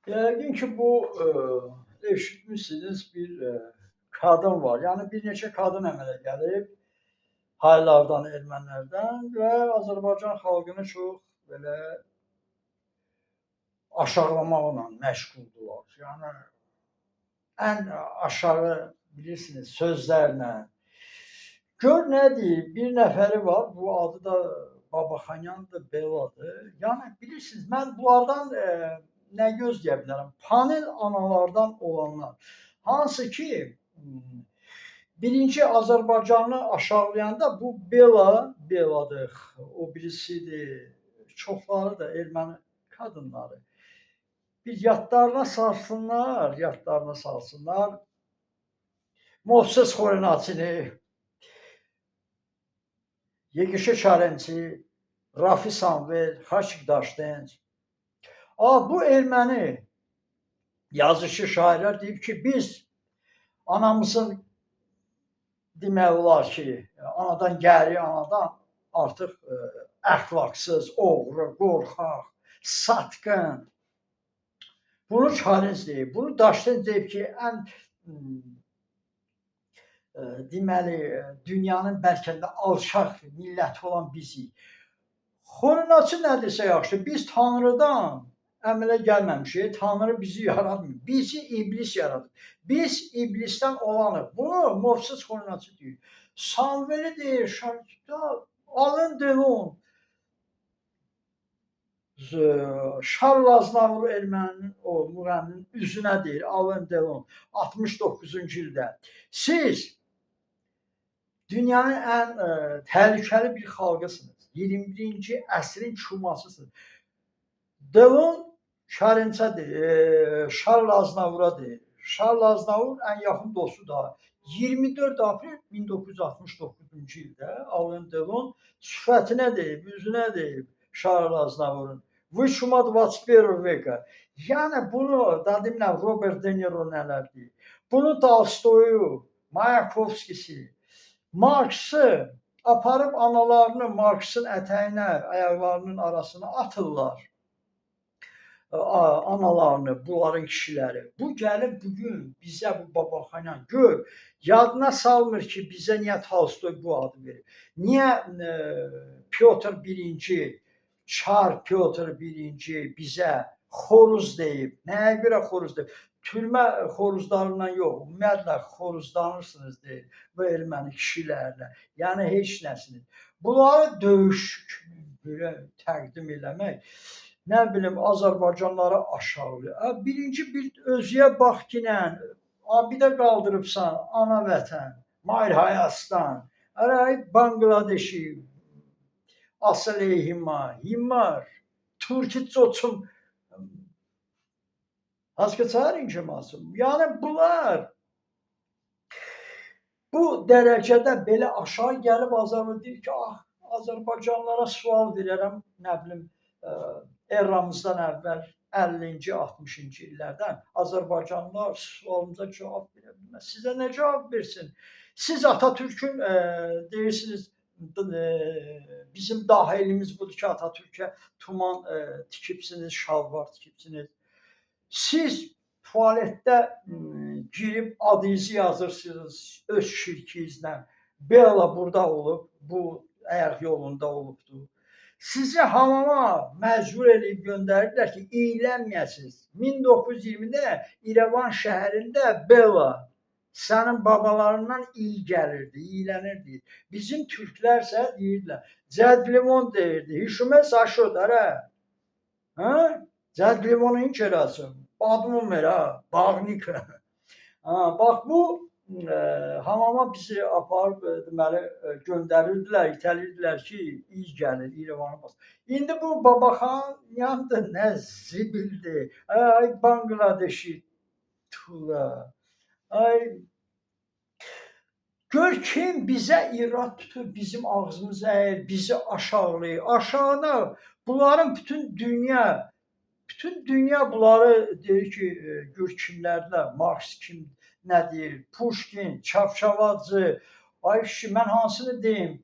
Yəqin ki, bu eşitmişsiniz bir kadın var. Yəni bir neçə qadın əmələ gəlib haylardan, ermənilərdən və Azərbaycan xalqını çox belə aşağılamaqla məşğuldurlar. Yəni ən aşağı bilirsiniz sözlərlə. Gör nə deyir, bir nəfəri var, bu adı da Babaxanyandır, belədir. Yəni bilirsiniz, mən bunlardan nə gözləyə bilərəm? Panel analardan olanlar. Hansı ki, birinci Azərbaycanı aşağılayanda bu Beladır, o birisidir, çoxları da erməni qadınları. Bir yadlarına salsınlar. Moses Xorenaçini, Yegişə Çarənçi, Rafi Samvel, Xaçik Daşdənc. Bu erməni yazışı şairlər deyib ki, biz anamızın demək olar ki, anadan gəri, anadan artıq əxlaqsız, oğru, qorxaq, satqın. Bunu Çarənc deyib. Bunu Daşdənc deyib ki, ən deməli, dünyanın bəlkə də alçaq milləti olan bizik. Xorenaçı nə desə yaxşı, biz Tanrıdan əmələ gəlməmişik, Tanrı bizi yaratmır, bizi iblis yaradır. Biz iblisdən olanıq. Bunu Moses Xorenaçı deyir. Samveli deyir, Alain Delon, Charles Aznavour erməninin, o müğənninin üzünə deyir, Alain Delon, 69-cu ildə. Siz dünyanın ən təhlükəli bir xalqısınız. 21-ci əsrin çumasısınız. Delon Çarənçə deyir, Charles Aznavoura deyir. Charles Aznavour ən yaxın dostu da. 24 aprel 1969-cu ildə Alain Delon sifətinə deyib, üzünə deyib Charles Aznavourun. Вы чума 21 veka. Yəni bunu da deməyəm Robert De Niro nələr deyir. Bunu Tolstoyu, Mayakovskisi, Marksı aparıb analarını Marksın ətəyinə, ayaqlarının arasına atırlar. Analarını, bunların kişiləri. Bu gəlib bugün bizə bu Babaxanyan gör, yadına salmır ki, bizə niyə Tolstoy bu adı verir? Niyə Pyotr I, Çar Pyotr I bizə xoruz deyib? Nəyə görə xoruz deyib? Türmə xoruzlarından yox, ümumiyyətlə xoruzlanırsınız deyir bu erməni kişilərlə. Yəni heç nəsiniz. Bunları döyüş belə təqdim eləmək, nə bilim Azərbaycanları aşağılıyor. Birinci bir özüyə bax kinə, bir də qaldırıbsan ana vətən, Mayr Hayastan, Bangladeşi, Asıleyhima, Himar, Türkçü çoçum, Haskıçarın cəmasım. Yəni bunlar bu dərəcədə belə aşağı gəlib Azərbaycan deyir ki, Azərbaycanlılara sual verərəm, nə bilim, eramızdan əvvəl 50-ci, 60-cı illərdən Azərbaycanlılar sualımıza cavab verə bilməz. Sizə nə cavab versin? Siz Atatürk'ün deyirsiniz, bizim dahilimiz budur ki, Atatürk'e tuman tikibsiniz, şalvar tikibsiniz. Siz tualetdə girib adınızı yazırsınız öz şirkinizlə. Bela burada olub, bu ayaq yolunda olubdur. Sizi hamama məcbur edib göndərirlər ki, eylənməyəsiniz. 1920-də İrəvan şəhərində Bela sənin babalarından iyi gəlirdi, iylənirdi. Bizim türklərsə deyirdilər, Cədlimon deyirdi, hüşümə saşodara. Cədlimonun kerası. Badmon vera, bağnika. Bax bu hamama bizi aparıb deməli göndərirdilər, itəlirdilər ki, iyi gəlir, İrəvanı bas. İndi bu Babaxanyandır, nə zibildir. Ay Bangladeşi tula. Ay gör kim bizə irad tutur, bizim ağzımıza əyir, bizi aşağılayır. Aşağıda bunların bütün dünya bunları deyir ki, gör kimlərdə, Marks kim, nə deyir, Pushkin, Çavşavadze, ay kişi, mən hansını deyim,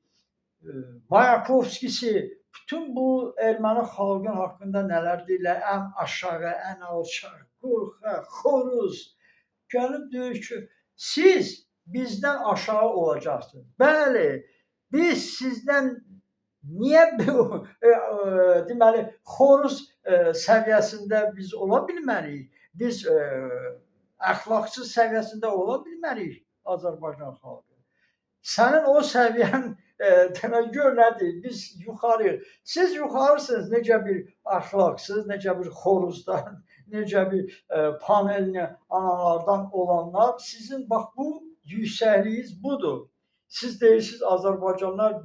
Mayakovskisi, bütün bu erməni xalqın haqqında nələr deyirlər, ən aşağı, ən alçaq, qorxaq, xoruz. Gəlib deyir ki, siz bizdən aşağı olacaqsınız. Bəli, biz sizdən niyə deməli xoruz səviyyəsində biz ola bilmərik? Biz əxlaqsız səviyyəsində ola bilmərik Azərbaycan xalqı. Sənin o səviyyən demək gör nədir? Biz yuxarıyıq. Siz yuxarısınız necə bir əxlaqsız, necə bir xoruzdan, necə bir panelli analardan olanlar. Sizin bax bu yüksəkliyiniz budur. Siz deyirsiniz Azərbaycanlılar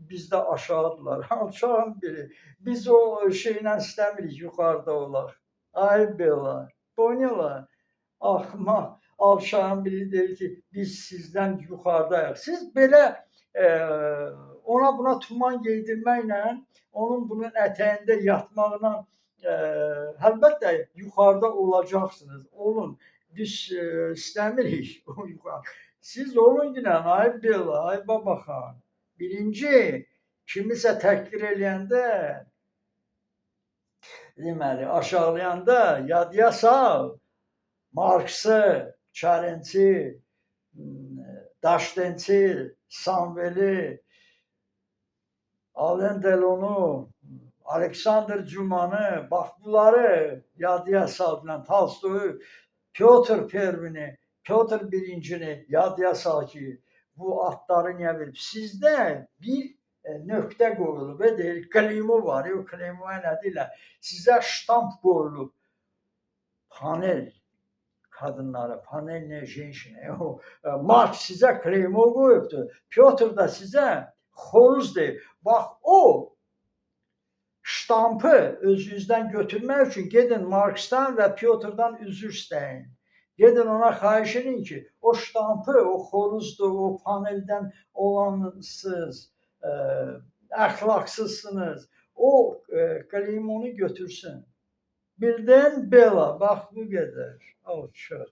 bizdə aşağıdırlar. Alçağın biri. Biz o şeylə istəmirik yuxarıda olaq. Ay belə. Oynuyorlar. Axmaq. Alçağın biri deyir ki, biz sizdən yuxarıdayıq. Siz belə ona buna tuman geydirməklə, onun bunun ətəyində yatmaqla əlbəttə yuxarıda olacaqsınız. Olun. Biz istəmirik o yuxarı. Siz olun günən, ay belə, ay babaxan. Birinci, kimisə təhqir eləyəndə, deməli, aşağılayanda yadıya sal. Marksı, Çarençi, Daşdençi, Samveli, Alen Delonu, Aleksandr Cumanı, bax bunları yadıya saldılar. Tolstoyu, Pyotr Pervini, Pyotr birincini yadıya sal ki, bu adları niyə verib? Sizdə bir nöqtə qoyulub, deyir, klimo var, o klimoya nə deyirlər? Sizə ştamp qoyulub, panel kadınlara, panel jenişine. Mark sizə klimo qoyubdur. Pyotr da sizə xoruz deyib. Bax o ştampı özünüzdən götürmək üçün gedin Marksdan və Pyotrdan üzr istəyin. Gedin ona xahiş edin ki, o ştampı, o xoruzdur, o paneldən olansız, əxlaqsızsınız. O klimonu götürsün. Birdən belə, bax bu qədər. Alçaq.